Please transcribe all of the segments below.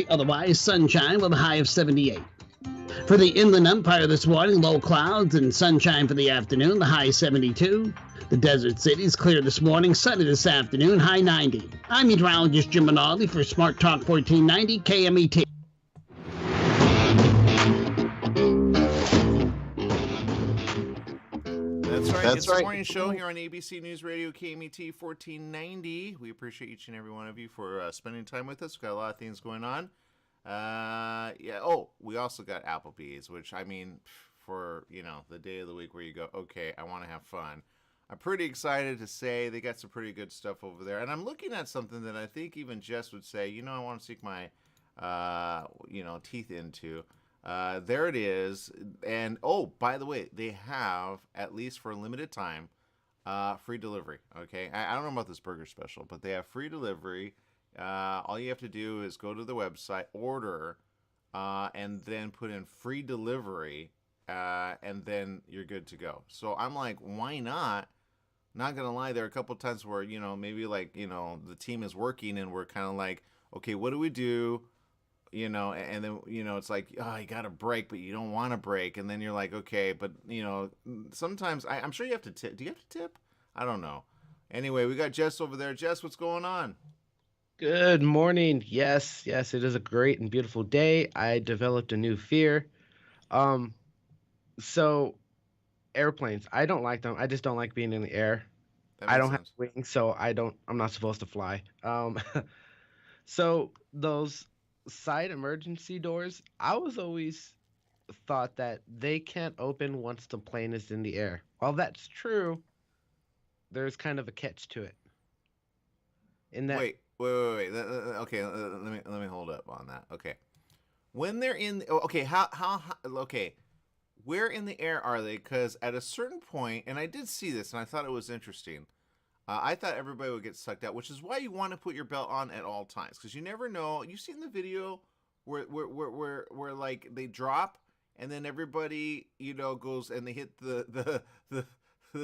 Otherwise sunshine with a high of 78. For the Inland Empire this morning, low clouds and sunshine for the afternoon, the high 72. The Desert City's clear this morning, sunny this afternoon, high 90. I'm meteorologist Jim Minaldi for Smart Talk 1490 KMET. It's the morning show here on ABC News Radio KMET 1490. We appreciate each and every one of you for spending time with us. We've got a lot of things going on. We also got Applebee's, which, I mean, for, the day of the week where you go, okay, I want to have fun. I'm pretty excited to say they got some pretty good stuff over there. And I'm looking at something that I think even Jess would say, I want to sink my, teeth into. There it is. And, by the way, they have, at least for a limited time, free delivery. Okay. I don't know about this burger special, but they have free delivery. All you have to do is go to the website, order, and then put in free delivery, and then you're good to go. So I'm like, why not? Not going to lie, there are a couple times where, maybe the team is working and we're kind of like, okay, what do we do? And then, it's like, oh, you got to break, but you don't want to break. And then you're like, okay, but, sometimes I'm sure you have to tip. Do you have to tip? I don't know. Anyway, we got Jess over there. Jess, what's going on? Good morning. Yes, it is a great and beautiful day. I developed a new fear. So airplanes, I don't like them. I just don't like being in the air. I don't have wings, so I'm not supposed to fly. So those side emergency doors, I was always thought that they can't open once the plane is in the air. While that's true, there's kind of a catch to it. In that Wait. Okay, let me hold up on that. Okay, when they're in, okay, okay, where in the air are they? Because at a certain point, and I did see this, and I thought it was interesting. I thought everybody would get sucked out, which is why you want to put your belt on at all times, because you never know. You've seen the video where like they drop, and then everybody goes and they hit the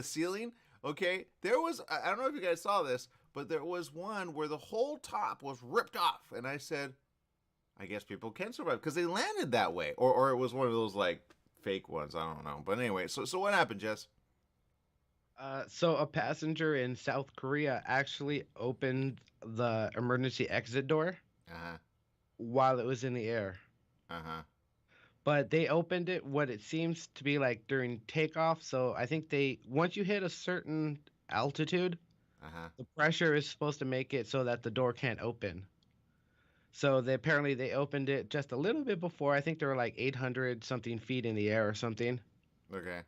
ceiling. Okay, there was, I don't know if you guys saw this, but there was one where the whole top was ripped off, and I said, I guess people can survive because they landed that way, or it was one of those like fake ones. I don't know, but anyway, so what happened, Jess? So a passenger in South Korea actually opened the emergency exit door while it was in the air. But they opened it what it seems to be like during takeoff. So I think once you hit a certain altitude, the pressure is supposed to make it so that the door can't open. So apparently they opened it just a little bit before. I think they were like 800 something feet in the air or something. Okay.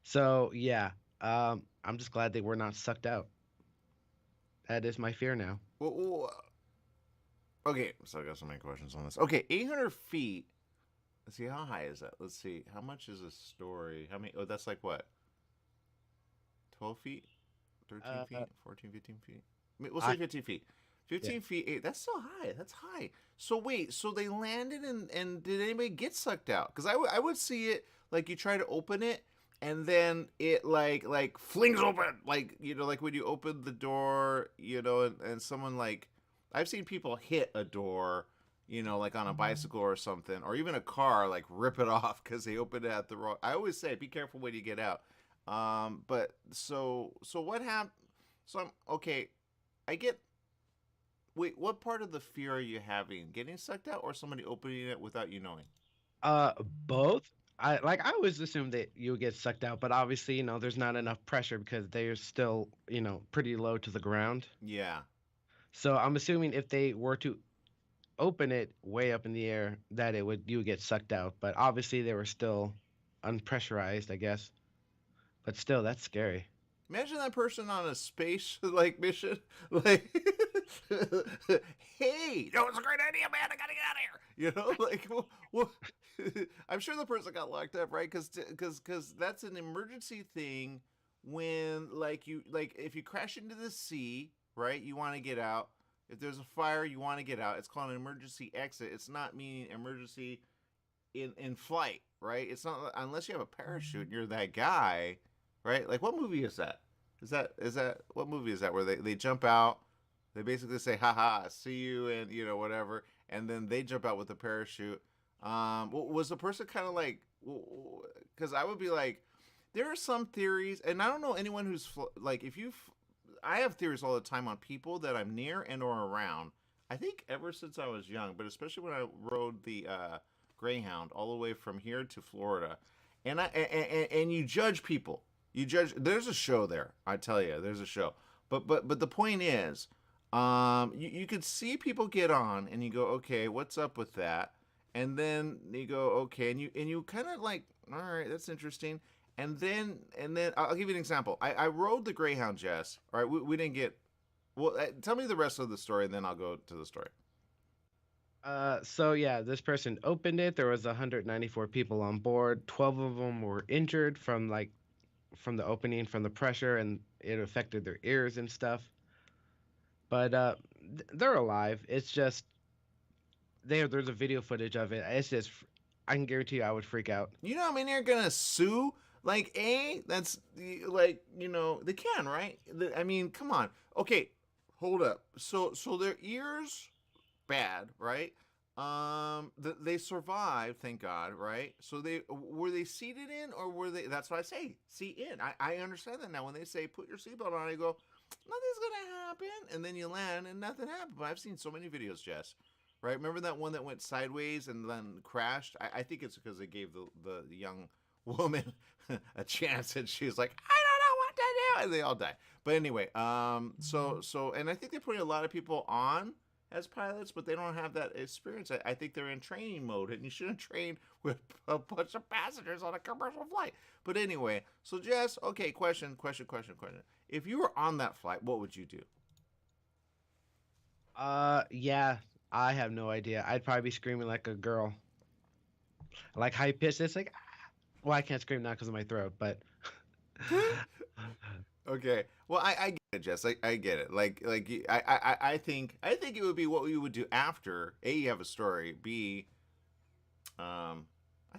So yeah, I'm just glad they were not sucked out. That is my fear now. Okay, so I got so many questions on this. Okay, 800 feet. Let's see, how high is that? Let's see, how much is a story? How many? Oh, that's like what? 12 feet? 13 feet? 14, 15 feet? We'll say 15 feet. 15 feet, that's so high. That's high. So wait, so they landed and did anybody get sucked out? Because I would see it, like you try to open it, and then it like flings open. Like, like when you open the door, and someone like, I've seen people hit a door, like on a bicycle or something, or even a car, like rip it off because they opened it at the wrong. I always say, be careful when you get out. But so what happened? So I'm okay. I get. Wait, what part of the fear are you having? Getting sucked out, or somebody opening it without you knowing? Both. I always assumed that you would get sucked out, but obviously, there's not enough pressure because they're still, pretty low to the ground. Yeah. So I'm assuming if they were to open it way up in the air, that you would get sucked out. But obviously, they were still unpressurized, I guess. But still, that's scary. Imagine that person on a space mission, like, hey, that was a great idea, man. I gotta get out of here. Well, I'm sure the person got locked up, right? Because that's an emergency thing. When if you crash into the sea, right? You want to get out. If there's a fire, you want to get out. It's called an emergency exit. It's not meaning emergency in flight, right? It's not unless you have a parachute and you're that guy. Right? Like, what movie is that? Is that what movie is that where they jump out, they basically say, haha, see you, and whatever, and then they jump out with a parachute. Was the person kind of like, because I would be like, there are some theories, and I don't know anyone who's like, I have theories all the time on people that I'm near and or around. I think ever since I was young, but especially when I rode the Greyhound all the way from here to Florida, and you judge people. You judge. There's a show there. I tell you, there's a show. But the point is, you could see people get on, and you go, okay, what's up with that? And then you go, okay, and you kind of like, all right, that's interesting. And then I'll give you an example. I rode the Greyhound, Jess. All right, we didn't get. Well, tell me the rest of the story, and then I'll go to the story. So yeah, this person opened it. There was 194 people on board. 12 of them were injured from the opening, from the pressure, and it affected their ears and stuff. But they're alive. It's just there's a video footage of it. It's just, I can guarantee you I would freak out. You know, I mean, they're gonna sue. Like, that's like, they can, right? I mean, come on. Okay, hold up. So their ears bad, right? They survived, thank God, right? So were they seated in, or were they? That's what I say, seat in. I understand that now. When they say put your seatbelt on, I go, nothing's gonna happen, and then you land and nothing happened. But I've seen so many videos, Jess. Right? Remember that one that went sideways and then crashed? I think it's because they gave the young woman a chance, and she's like, I don't know what to do, and they all die. But anyway, so and I think they're putting a lot of people on as pilots, but they don't have that experience. I think they're in training mode, and you shouldn't train with a bunch of passengers on a commercial flight. But anyway, so Jess, okay, question. If you were on that flight, what would you do? Yeah, I have no idea. I'd probably be screaming like a girl, like high pitched. It's like, well, I can't scream now because of my throat, but. Okay. Well, I get it, Jess. I get it. Like I think it would be what we would do after. A, you have a story. B, I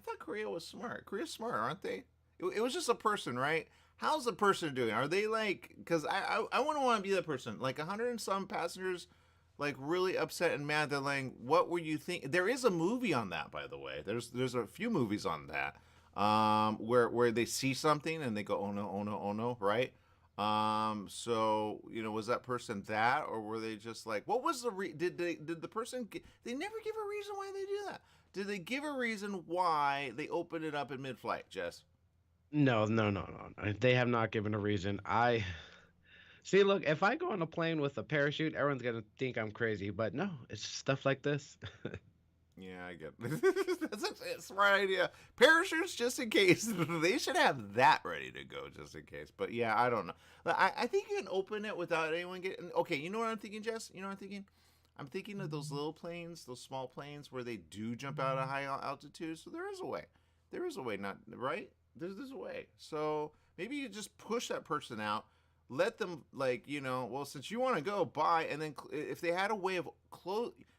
thought Korea was smart. Korea's smart, aren't they? It was just a person, right? How's the person doing? Are they like? Because I wouldn't want to be that person. Like 100 and some passengers, like really upset and mad. They're like, "What were you thinking?" There is a movie on that, by the way. There's a few movies on that. Where they see something and they go, oh no, right? So was that person that, or were they just like, what was did the person they never give a reason why they do that? Did they give a reason why they opened it up in mid-flight, Jess? No. They have not given a reason. I see. Look, if I go on a plane with a parachute, everyone's gonna think I'm crazy. But no, it's stuff like this. Yeah, I get it. That's a smart idea. Parachutes just in case. They should have that ready to go just in case. But yeah, I don't know. I think you can open it without anyone getting. Okay, you know what I'm thinking, Jess? You know what I'm thinking? I'm thinking of those little planes, those small planes where they do jump out at high altitude. So there is a way. There is a way, not right? There's a way. So maybe you just push that person out. Let them, well, since you want to go, bye. And then if they had a way of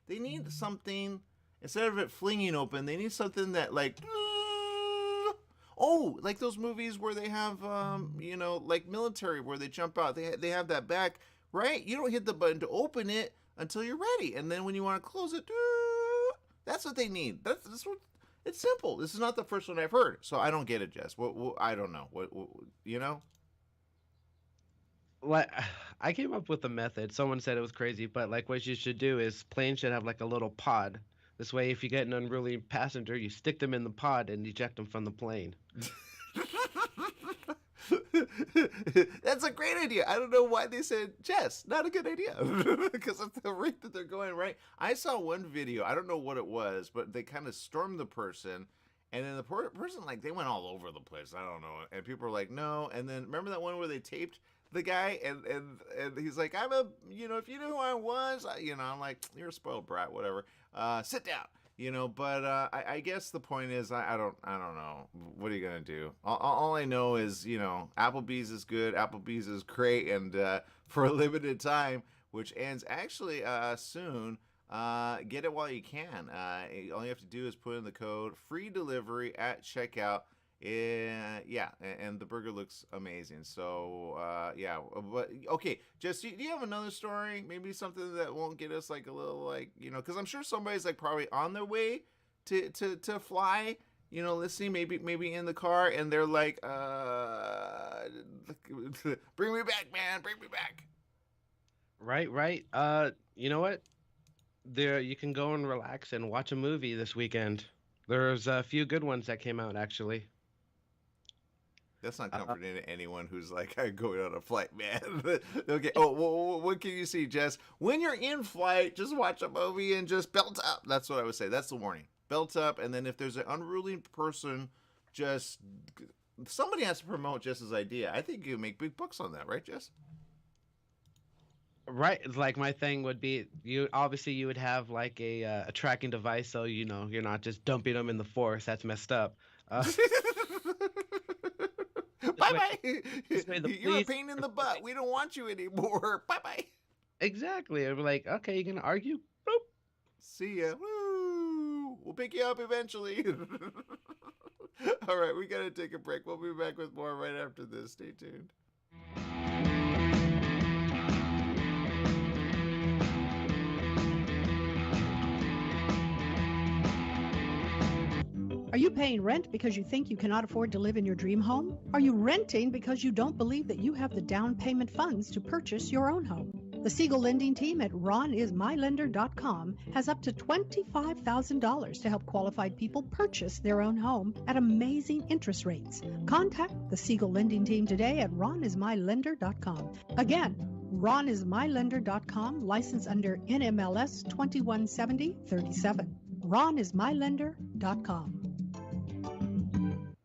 they need something. Instead of it flinging open, they need something that like those movies where they have like military where they jump out. They have that back, right? You don't hit the button to open it until you're ready, and then when you want to close it, that's what they need. That's what. It's simple. This is not the first one I've heard, so I don't get it, Jess. What I don't know. What Like, I came up with a method. Someone said it was crazy, but like what you should do is planes should have like a little pod. This way, if you get an unruly passenger, you stick them in the pod and eject them from the plane. That's a great idea. I don't know why they said, Jess, not a good idea. Because of the rate that they're going, right? I saw one video. I don't know what it was, but they kind of stormed the person. And then the person, like, they went all over the place. I don't know. And people were like, no. And then remember that one where they taped the guy? And he's like, if you knew who I was, I'm like, you're a spoiled brat, whatever. Sit down. But I guess the point is, I don't know. What are you going to do? All I know is, Applebee's is good. Applebee's is great. And for a limited time, which ends actually soon, get it while you can. All you have to do is put in the code free delivery at checkout. Yeah, and the burger looks amazing. So, yeah. But okay, Jess, do you have another story? Maybe something that won't get us like a little like, because I'm sure somebody's like probably on their way to fly. Listening, maybe in the car, and they're like, bring me back, man, bring me back. Right. You know what? There, you can go and relax and watch a movie this weekend. There's a few good ones that came out, actually. That's not comforting to anyone who's like, I'm going on a flight, man. Okay. Oh, what can you see, Jess? When you're in flight, just watch a movie and just belt up. That's what I would say. That's the warning. Belt up, and then if there's an unruly person, somebody has to promote Jess's idea. I think you make big bucks on that, right, Jess? Right, like my thing would be, you would have like a tracking device, so you're not just dumping them in the forest. That's messed up. Bye. You're a pain in the butt. We don't want you anymore. Bye. Exactly. I'd be like, okay, you gonna argue? Boop. See ya. Woo! We'll pick you up eventually. All right, we gotta take a break. We'll be back with more right after this. Stay tuned. Are you paying rent because you think you cannot afford to live in your dream home? Are you renting because you don't believe that you have the down payment funds to purchase your own home? The Siegel lending team at ronismylender.com has up to $25,000 to help qualified people purchase their own home at amazing interest rates. Contact the Siegel lending team today at ronismylender.com. Again, ronismylender.com, license under NMLS 217037. ronismylender.com.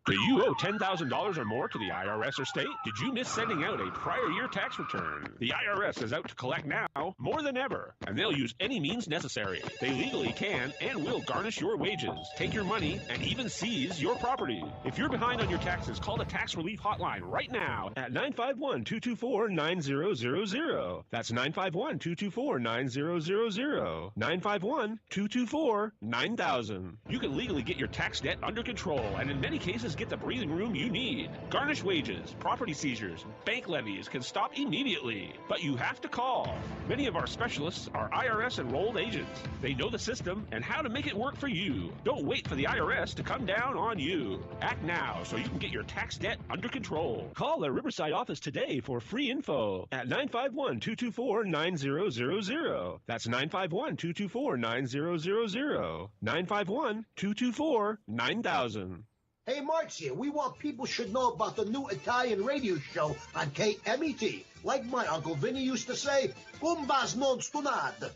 Do you owe $10,000 or more to the IRS or state? Did you miss sending out a prior year tax return? The IRS is out to collect now more than ever, and they'll use any means necessary. They legally can and will garnish your wages, take your money, and even seize your property. If you're behind on your taxes, call the Tax Relief Hotline right now at 951-224-9000. That's 951-224-9000. 951-224-9000. You can legally get your tax debt under control, and in many cases, get the breathing room you need. Garnish wages, property seizures, bank levies can stop immediately, but you have to call. Many of our specialists are IRS enrolled agents. They know the system and how to make it work for you. Don't wait for the IRS to come down on you. Act now so you can get your tax debt under control. Call their Riverside office today for free info at 951-224-9000. That's 951-224-9000. 951-224-9000. Hey, Mark's here. We want people should know about the new Italian radio show on KMET. Like my Uncle Vinny used to say, Gumbas non stunad. There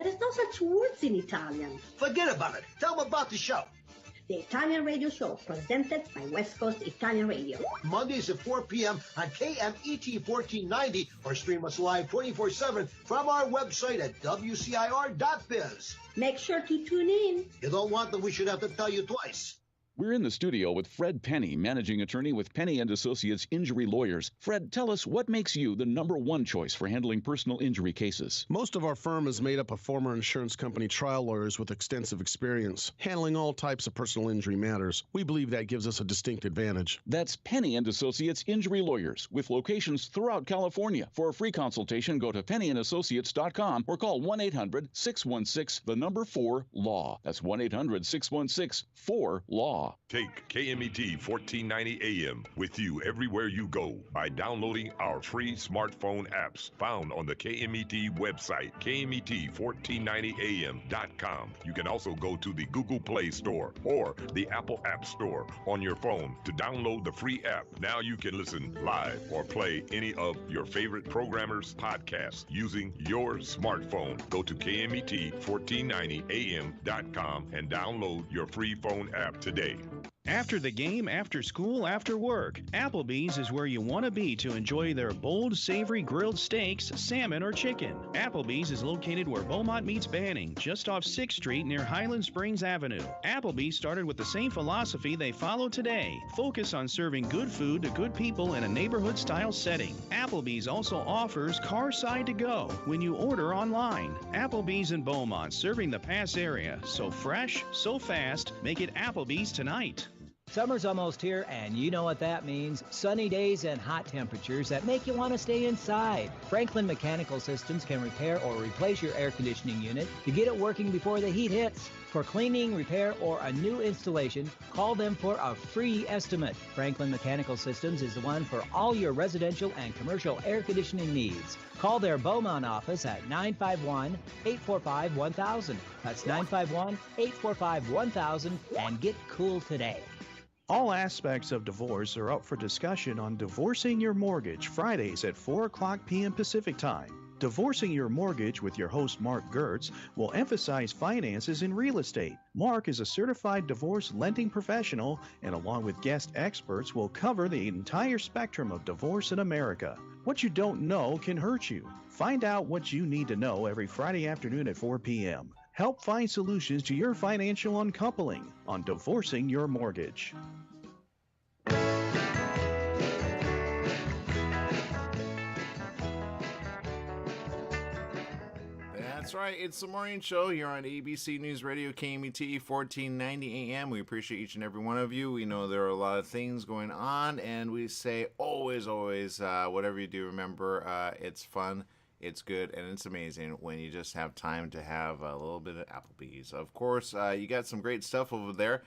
is no such words in Italian. Forget about it. Tell them about the show. The Italian radio show presented by West Coast Italian Radio. Mondays at 4 p.m. on KMET 1490 or stream us live 24/7 from our website at WCIR.biz. Make sure to tune in. You don't want them, we should have to tell you twice. We're in the studio with Fred Penny, managing attorney with Penny & Associates Injury Lawyers. Fred, tell us what makes you the number one choice for handling personal injury cases. Most of our firm is made up of former insurance company trial lawyers with extensive experience, handling all types of personal injury matters. We believe that gives us a distinct advantage. That's Penny & Associates Injury Lawyers, with locations throughout California. For a free consultation, go to pennyandassociates.com or call 1-800-616-4-LAW. That's 1-800-616-4-LAW. Take KMET 1490 AM with you everywhere you go by downloading our free smartphone apps found on the KMET website, KMET1490am.com. You can also go to the Google Play Store or the Apple App Store on your phone to download the free app. Now you can listen live or play any of your favorite programmers' podcasts using your smartphone. Go to KMET1490am.com and download your free phone app today. After the game, after school, after work, Applebee's is where you want to be to enjoy their bold, savory grilled steaks, salmon, or chicken. Applebee's is located where Beaumont meets Banning, just off 6th Street near Highland Springs Avenue. Applebee's started with the same philosophy they follow today. Focus on serving good food to good people in a neighborhood-style setting. Applebee's also offers Carside to Go when you order online. Applebee's in Beaumont, serving the Pass area. So fresh, so fast, make it Applebee's tonight. Summer's almost here, and you know what that means. Sunny days and hot temperatures that make you want to stay inside. Franklin Mechanical Systems can repair or replace your air conditioning unit to get it working before the heat hits. For cleaning, repair, or a new installation, call them for a free estimate. Franklin Mechanical Systems is the one for all your residential and commercial air conditioning needs. Call their Beaumont office at 951-845-1000. That's 951-845-1000 and get cool today. All aspects of divorce are up for discussion on Divorcing Your Mortgage, Fridays at 4 o'clock p.m. Pacific Time. Divorcing Your Mortgage with your host Mark Gertz will emphasize finances in real estate. Mark is a certified divorce lending professional and along with guest experts will cover the entire spectrum of divorce in America. What you don't know can hurt you. Find out what you need to know every Friday afternoon at 4 p.m. Help find solutions to your financial uncoupling on Divorcing Your Mortgage. That's right. It's the morning show here on ABC News Radio, KMET 1490 AM. We appreciate each and every one of you. We know there are a lot of things going on, and we say always, whatever you do, remember, it's fun. It's good and it's amazing when you just have time to have a little bit of Applebee's. Of course, you got some great stuff over there.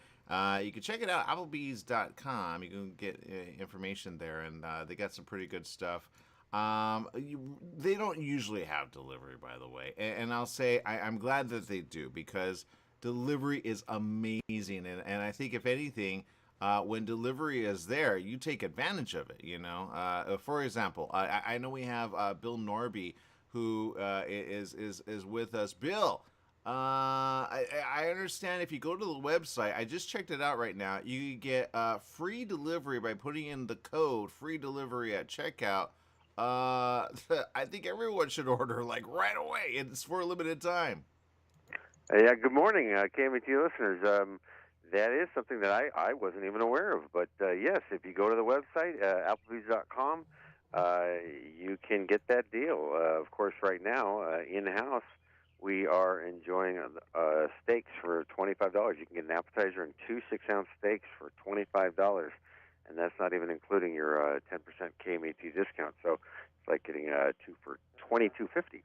You can check it out, Applebee's.com. You can get information there, and they got some pretty good stuff. They don't usually have delivery, by the way. And I'll say I'm glad that they do because delivery is amazing. And I think, if anything, when delivery is there, you take advantage of it, you know. For example, I know we have Bill Norby, who is with us. Bill, I understand if you go to the website, I just checked it out right now, you get free delivery by putting in the code free delivery at checkout. I think everyone should order like right away. It's for a limited time. Yeah, good morning, KMT listeners. That is something that I wasn't even aware of. But yes, if you go to the website, Applebee's.com, you can get that deal. Of course, right now, in-house, we are enjoying steaks for $25. You can get an appetizer and 2 6-ounce steaks for $25. And that's not even including your 10% KMET discount. So it's like getting 2 for $22.50.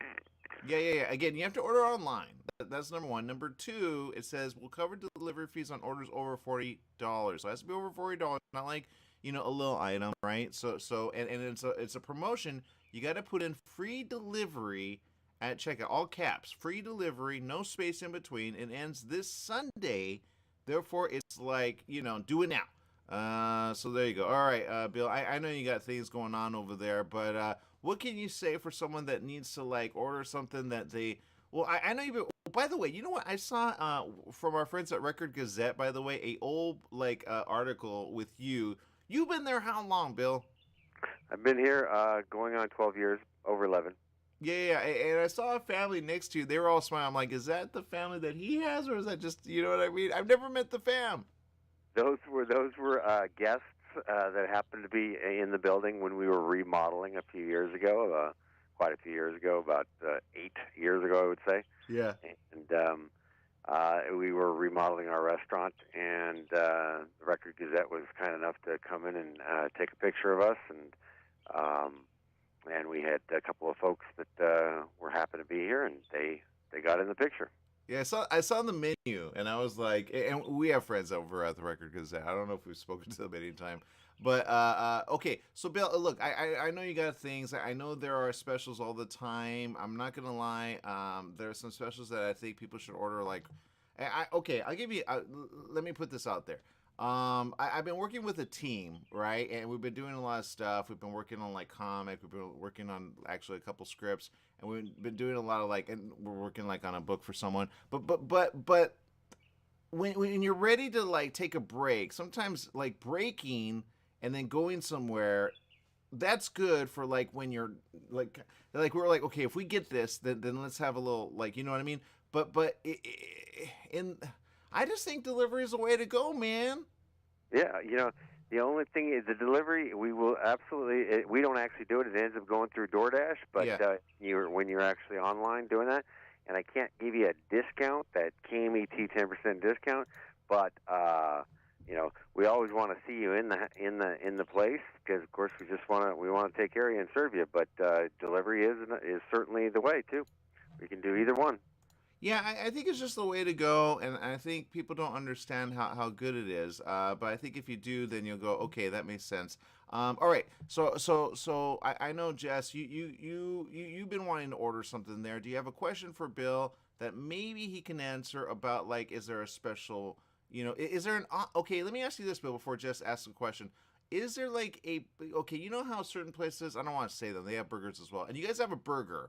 Yeah. Again, you have to order online. That's number one. Number two, it says we'll cover delivery fees on orders over $40. So it has to be over $40, not like, you know, a little item, right? So and it's a promotion. You got to put in free delivery at checkout, all caps, free delivery, no space in between. It ends this Sunday. Therefore, it's like, you know, do it now. So there you go. All right, Bill, I know you got things going on over there, but what can you say for someone that needs to like order something that they, well, I know you've been, by the way, you know what I saw from our friends at Record Gazette, by the way, a old like article with you. You've been there how long, Bill? I've been here going on 12 years, over 11. Yeah, and I saw a family next to you. They were all smiling. I'm like, is that the family that he has, or is that just, you know what I mean? I've never met the fam. Those were guests that happened to be in the building when we were remodeling a few years ago, quite a few years ago, about 8 years ago, I would say. Yeah. And we were remodeling our restaurant, and the Record Gazette was kind enough to come in and take a picture of us, and we had a couple of folks that were happy to be here, and they got in the picture. Yeah, I saw the menu, and I was like, and we have friends over at the Record Gazette. I don't know if we've spoken to them any time, but okay. So Bill, look, I know you got things. I know there are specials all the time. I'm not gonna lie. There are some specials that I think people should order. Like, okay, I'll give you. Let me put this out there. I've been working with a team, right? And we've been doing a lot of stuff. We've been working on like comic. We've been working on actually a couple scripts, and we've been doing a lot of like, and we're working like on a book for someone. But when you're ready to like take a break, sometimes like breaking and then going somewhere, that's good for like when you're like we're like, okay, if we get this, then let's have a little like, you know what I mean? But I just think delivery is the way to go, man. Yeah, you know, the only thing is the delivery, we will absolutely, we don't actually do it. It ends up going through DoorDash, but when you're actually online doing that, and I can't give you a discount, that KMET 10% discount, but we always want to see you in the place because, of course, we want to take care of you and serve you. But delivery is certainly the way too. We can do either one. Yeah, I think it's just the way to go, and I think people don't understand how good it is. But I think if you do, then you'll go, okay, that makes sense. All right, so I know, Jess, you've been wanting to order something there. Do you have a question for Bill that maybe he can answer about, like, is there a special, is there okay, let me ask you this, Bill, before Jess asks a question. Is there like okay, you know how certain places, I don't want to say them, they have burgers as well, and you guys have a burger.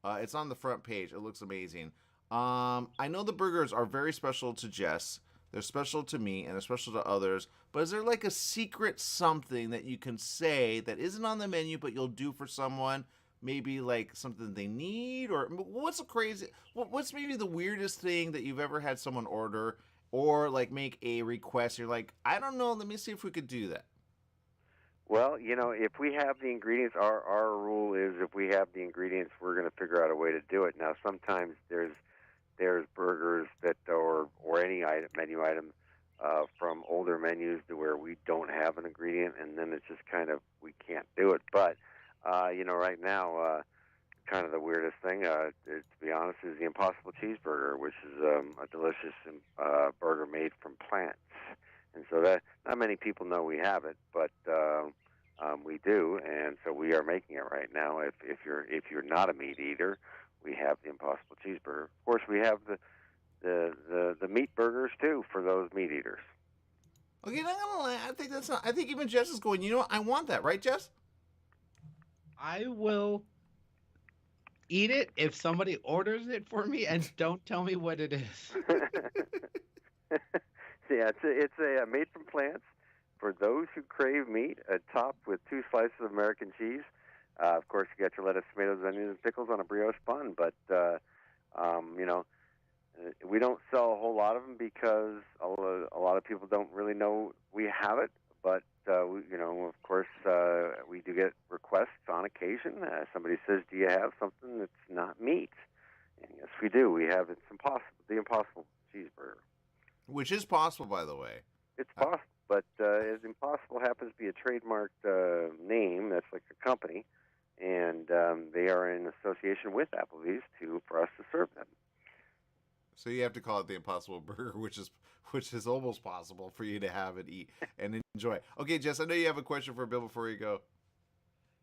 It's on the front page. It looks amazing. I know the burgers are very special to Jess. They're special to me, and they're special to others. But is there like a secret something that you can say that isn't on the menu, but you'll do for someone? Maybe like something they need, or what's maybe the weirdest thing that you've ever had someone order, or like make a request? You're like, I don't know. Let me see if we could do that. Well, if we have the ingredients, our rule is if we have the ingredients, we're going to figure out a way to do it. Now, sometimes there's burgers that or any menu item from older menus to where we don't have an ingredient, and then it's just kind of we can't do it. But right now, kind of the weirdest thing, to be honest, is the Impossible Cheeseburger, which is a delicious burger made from plants. And so that not many people know we have it, but we do, and so we are making it right now. If you're not a meat eater, we have the Impossible Cheeseburger. Of course, we have the meat burgers too for those meat eaters. Okay, not gonna lie, I think that's not. I think even Jess is going. I want that, right, Jess? I will eat it if somebody orders it for me and don't tell me what it is. Yeah, it's a made from plants for those who crave meat, topped with 2 slices of American cheese. Of course, you got your lettuce, tomatoes, onions, and pickles on a brioche bun. But we don't sell a whole lot of them because a lot of people don't really know we have it. But of course, we do get requests on occasion. Somebody says, "Do you have something that's not meat?" And yes, we do. We have the Impossible Cheeseburger. Which is possible, by the way. It's possible, but as Impossible happens to be a trademarked name, that's like a company, and they are in association with Applebee's for us to serve them. So you have to call it the Impossible Burger, which is almost possible for you to have and eat and enjoy. Okay, Jess, I know you have a question for Bill before you go.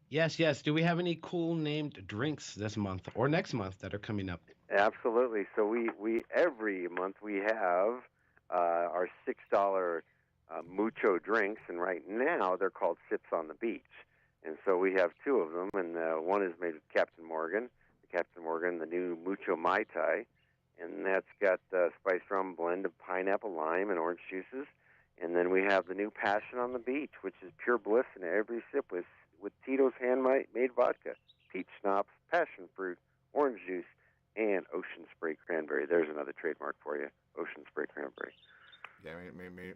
Yes. Do we have any cool named drinks this month or next month that are coming up? Absolutely. So we every month we have our $6 mucho drinks, and right now they're called Sips on the Beach. And so we have 2 of them, and one is made with Captain Morgan, the new Mucho Mai Tai, and that's got spiced rum blend of pineapple, lime, and orange juices. And then we have the new Passion on the Beach, which is pure bliss in every sip with Tito's handmade vodka, peach schnapps, passion fruit, orange juice, and ocean spray cranberry. There's another trademark for you, ocean spray cranberry. Yeah,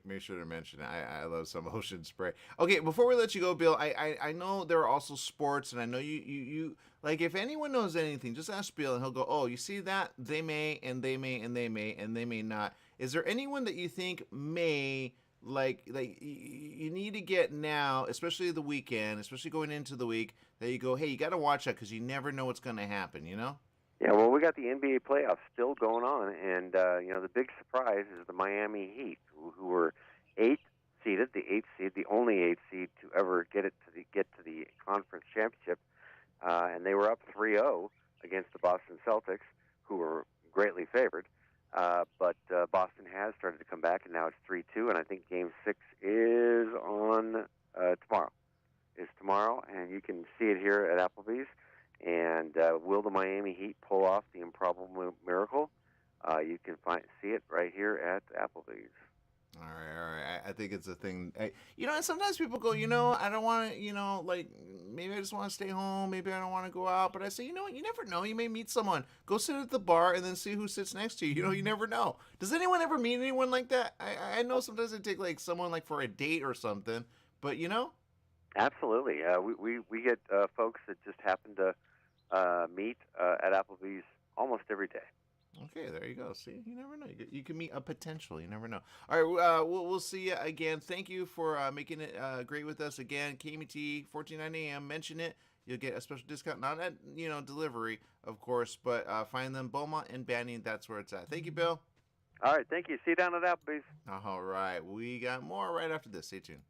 make sure to mention it. I love some ocean spray. Okay, before we let you go, Bill, I know there are also sports, and I know you like, if anyone knows anything, just ask Bill, and he'll go, oh, you see that? They may, and they may, and they may, and they may not. Is there anyone that you think may, like you need to get now, especially the weekend, especially going into the week, that you go, hey, you got to watch that because you never know what's going to happen, Yeah, well, we got the NBA playoffs still going on, and the big surprise is the Miami Heat, who were 8th seeded, the only 8th seed to ever get to the conference championship, and they were up 3-0 against the Boston Celtics, who were greatly favored. But Boston has started to come back, and now it's 3-2, and I think Game 6 is on tomorrow, and you can see it here at Applebee's. And will the Miami Heat pull off the improbable miracle? You can see it right here at Applebee's. All right. I think it's a thing. And sometimes people go, I don't want to, like, maybe I just want to stay home. Maybe I don't want to go out. But I say, you know what? You never know. You may meet someone. Go sit at the bar and then see who sits next to you. You never know. Does anyone ever meet anyone like that? I know sometimes they take, like, someone, like, for a date or something. But, Absolutely. We get folks that just happen to meet at Applebee's almost every day. Okay, there you go. See, you never know. You can meet a potential. You never know. All right, we'll see you again. Thank you for making it great with us again. KMT 1490 AM. Mention it. You'll get a special discount. Not at delivery, of course, but find them Beaumont and Banning. That's where it's at. Thank you, Bill. All right, thank you. See you down at Applebee's. All right, we got more right after this. Stay tuned.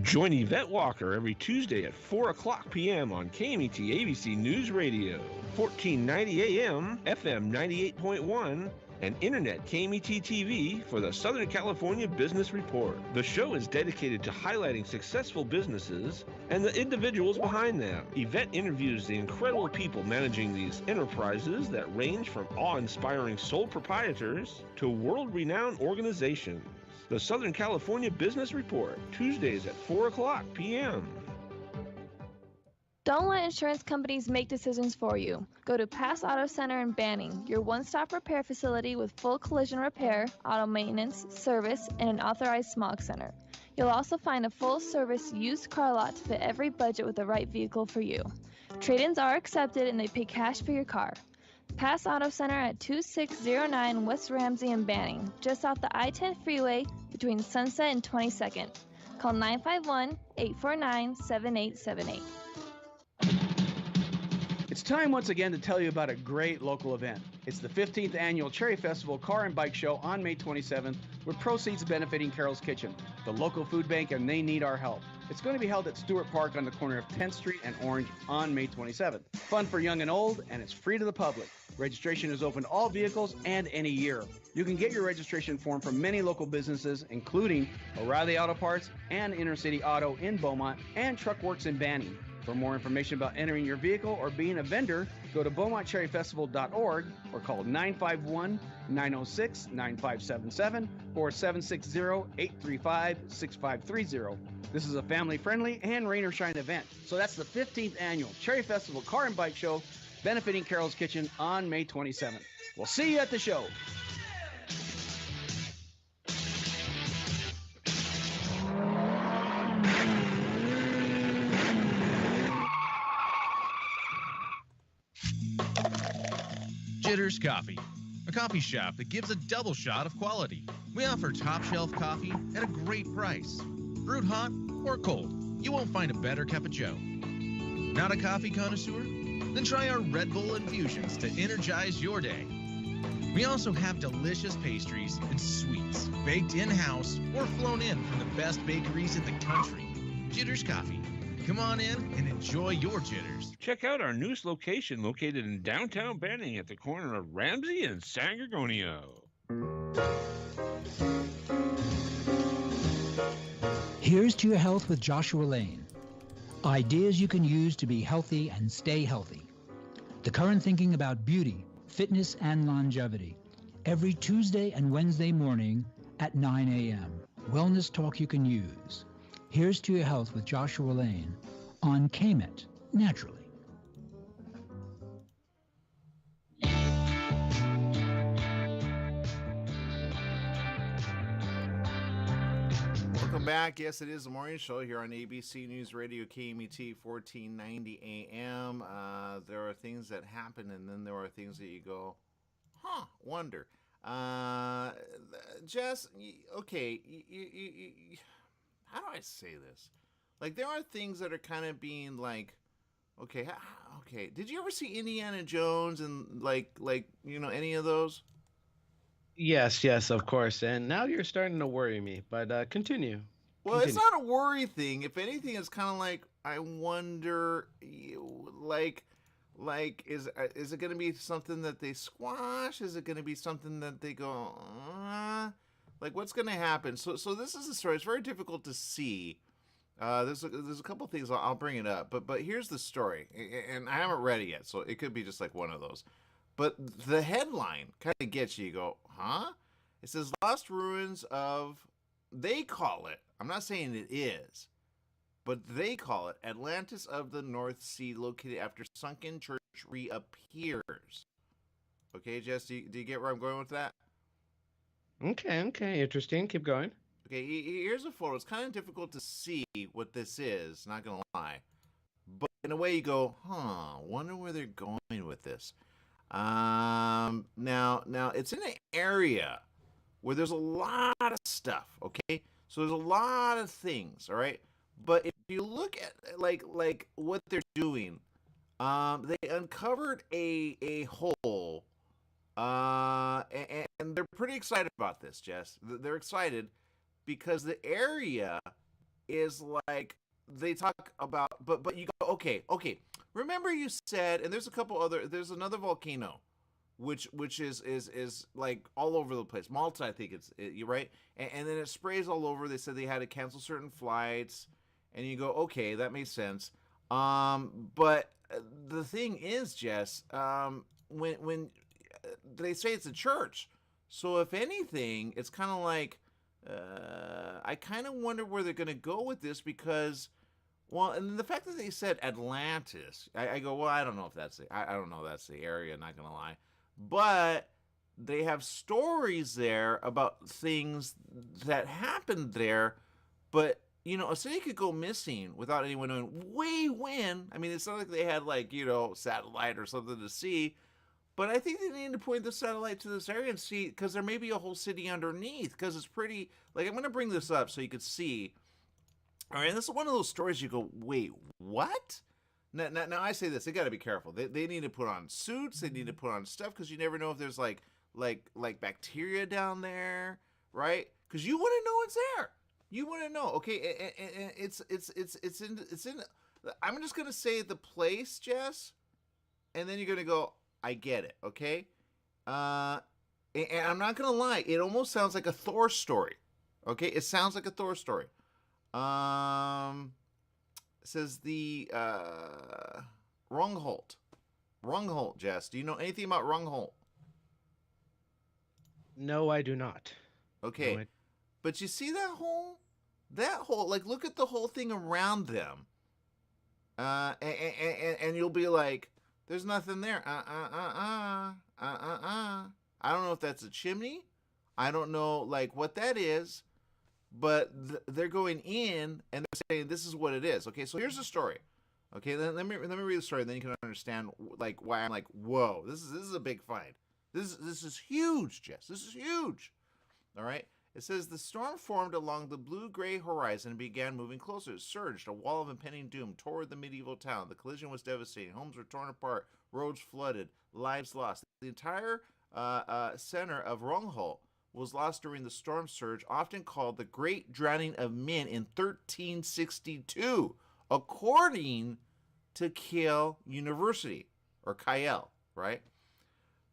Join Yvette Walker every Tuesday at 4 o'clock p.m. on KMET ABC News Radio, 1490 AM, FM 98.1, and Internet KMET TV for the Southern California Business Report. The show is dedicated to highlighting successful businesses and the individuals behind them. Yvette interviews the incredible people managing these enterprises that range from awe-inspiring sole proprietors to world-renowned organizations. The Southern California Business Report, Tuesdays at 4 o'clock p.m. Don't let insurance companies make decisions for you. Go to Pass Auto Center in Banning, your one-stop repair facility with full collision repair, auto maintenance, service, and an authorized smog center. You'll also find a full-service used car lot to fit every budget with the right vehicle for you. Trade-ins are accepted and they pay cash for your car. Pass Auto Center at 2609 West Ramsey in Banning, just off the I-10 freeway between Sunset and 22nd. Call 951-849-7878. It's time once again to tell you about a great local event. It's the 15th annual Cherry Festival Car and Bike Show on May 27th, with proceeds benefiting Carol's Kitchen, the local food bank, and they need our help. It's going to be held at Stewart Park on the corner of 10th Street and Orange on May 27th. Fun for young and old, and it's free to the public. Registration is open to all vehicles and any year. You can get your registration form from many local businesses, including O'Reilly Auto Parts and Inner City Auto in Beaumont and Truckworks in Banning. For more information about entering your vehicle or being a vendor, go to BeamontCherryFestival.org or call 951-906-9577 or 760-835-6530. This is a family-friendly and rain or shine event. So that's the 15th annual Cherry Festival Car and Bike Show benefiting Carol's Kitchen on May 27th. We'll see you at the show. Jitters Coffee, a coffee shop that gives a double shot of quality. We offer top shelf coffee at a great price. Brewed hot or cold, you won't find a better cup of joe. Not a coffee connoisseur? Then try our Red Bull infusions to energize your day. We also have delicious pastries and sweets baked in-house or flown in from the best bakeries in the country. Jitters Coffee. Come on in and enjoy your jitters. Check out our newest location located in downtown Banning at the corner of Ramsey and San Gregorio. Here's to your health with Joshua Lane. Ideas you can use to be healthy and stay healthy. The current thinking about beauty, fitness, and longevity. Every Tuesday and Wednesday morning at 9 a.m. Wellness talk you can use. Here's to your health with Joshua Lane on KMET, naturally. Welcome back. Yes, it is the morning show here on ABC News Radio, KMET 1490 AM. There are things that happen, and then there are things that you go, wonder. Jess, okay, how do I say this? Like, there are things that are kind of being like, okay, did you ever see Indiana Jones and like any of those? Yes, of course. And now you're starting to worry me, but continue. Well, it's not a worry thing. If anything, it's kind of like, I wonder, like, is it going to be something that they squash? Is it going to be something that they go, like, what's going to happen? So this is the story. It's very difficult to see. There's a couple things I'll bring it up, but here's the story, and I haven't read it yet, so it could be just like one of those. But the headline kind of gets you. You go, huh? It says lost ruins of, they call it, I'm not saying it is, but they call it Atlantis of the North Sea, located after sunken church reappears. Okay, Jess, do you get where I'm going with that? Okay, interesting. Keep going. Okay, here's a photo. It's kind of difficult to see what this is, not going to lie. But in a way you go, wonder where they're going with this. Now it's in an area where there's a lot of stuff, okay? So there's a lot of things, all right? But if you look at like what they're doing, they uncovered a hole, and they're pretty excited about this, Jess. They're excited because the area is like, they talk about, but you go, okay. Remember you said, and there's another volcano, which is like all over the place. Malta, I think you're right, and then it sprays all over. They said they had to cancel certain flights, and you go, okay, that makes sense. But the thing is, Jess, when they say it's a church, so if anything, it's kind of like, I kind of wonder where they're going to go with this, because, well, and the fact that they said Atlantis, I go, well, I don't know if that's I don't know if that's the area, not going to lie. But they have stories there about things that happened there, but, you know, a city could go missing without anyone knowing way when. I mean, it's not like they had, like, you know, satellite or something to see, but I think they need to point the satellite to this area and see, because there may be a whole city underneath, because it's pretty, like, I'm going to bring this up so you could see. All right, this is one of those stories you go, wait, what? Now I say this, they got to be careful. They need to put on suits, they need to put on stuff, because you never know if there's like bacteria down there, right? Because you want to know it's there. You want to know, okay? And it's in. I'm just gonna say the place, Jess, and then you're gonna go, I get it, okay? And I'm not gonna lie, it almost sounds like a Thor story, okay? It sounds like a Thor story. It says the Rungholt, Jess. Do you know anything about Rungholt? No, I do not. Okay, no, but you see that hole? That hole, like, look at the whole thing around them. And you'll be like, there's nothing there. I don't know if that's a chimney. I don't know, like, what that is. But they're going in and they're saying this is what it is. Okay, so here's the story. Okay, then let me read the story, and then you can understand, like, why I'm like, whoa, this is a big find. This is huge, Jess. This is huge. All right. It says the storm formed along the blue-gray horizon and began moving closer. It surged, a wall of impending doom toward the medieval town. The collision was devastating. Homes were torn apart, roads flooded, lives lost. The entire center of Rungholt was lost during the storm surge, often called the Great Drowning of Men in 1362, according to Kiel University, or Kiel, right?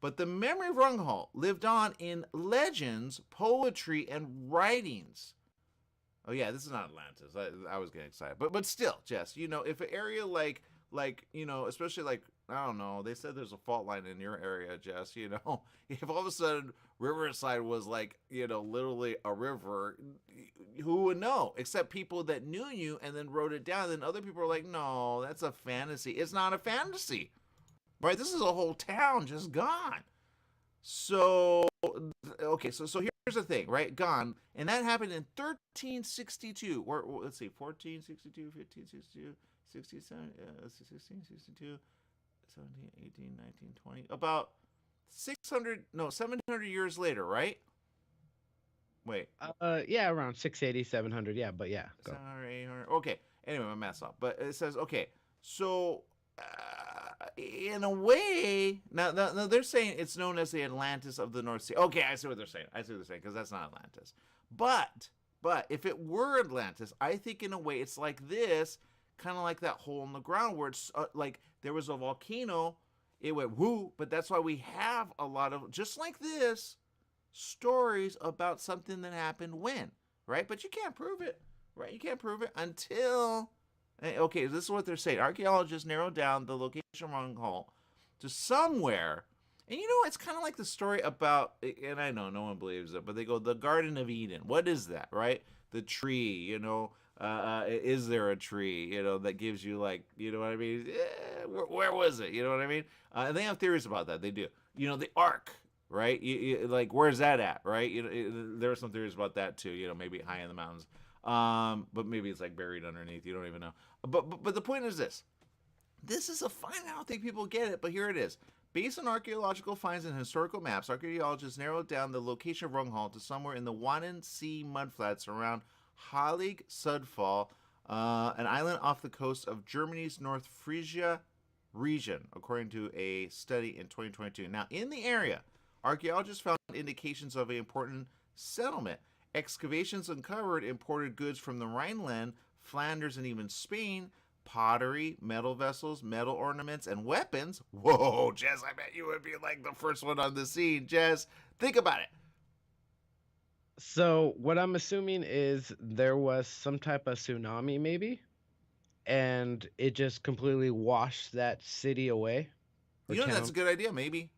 But the memory of Rungholt lived on in legends, poetry, and writings. Oh yeah, this is not Atlantis. I was getting excited, but still, Jess, you know, if an area like you know, especially like, I don't know, they said there's a fault line in your area, Jess, you know, if all of a sudden Riverside was like, you know, literally a river, who would know? Except people that knew you and then wrote it down. Then other people are like, no, that's a fantasy. It's not a fantasy, right? This is a whole town just gone. So, okay, so here's the thing, right? Gone. And that happened in 1362. Let's see, 1462, 1562, 67, 1662, 17, 18, 19, 20. About 700 years later, right? Wait. Yeah, around 680, 700. Yeah, but yeah. Go. 800. Okay. Anyway, my math's off. But it says, okay, so in a way, now they're saying it's known as the Atlantis of the North Sea. Okay, I see what they're saying. Because that's not Atlantis. But if it were Atlantis, I think in a way it's like this, kind of like that hole in the ground where it's like there was a volcano, it went whoo, but that's why we have a lot of, just like this, stories about something that happened when, right? But you can't prove it, right? You can't prove it until, okay, this is what they're saying. Archaeologists narrowed down the location of Rungholt to somewhere, and you know, it's kind of like the story about, and I know no one believes it, but they go, the Garden of Eden. What is that, right? The tree, you know, is there a tree, you know, that gives you, like, you know what I mean? Where was it? You know what I mean? And they have theories about that. They do. You know, the ark. right? Like, where's that at, right? There are some theories about that too. Maybe high in the mountains, but maybe it's like buried underneath. You don't even know. But the point is this: this is a find. I don't think people get it, but here it is. Based on archaeological finds and historical maps, archaeologists narrowed down the location of Runghal to somewhere in the Wannon Sea mudflats around Heilig Sudfall, an island off the coast of Germany's North Frisia region, according to a study in 2022. Now, in the area, archaeologists found indications of an important settlement. Excavations uncovered imported goods from the Rhineland, Flanders, and even Spain. Pottery, metal vessels, metal ornaments, and weapons. Whoa, Jess, I bet you would be like the first one on the scene. Jess, think about it. So what I'm assuming is there was some type of tsunami maybe, and it just completely washed that city away. That's a good idea. Maybe.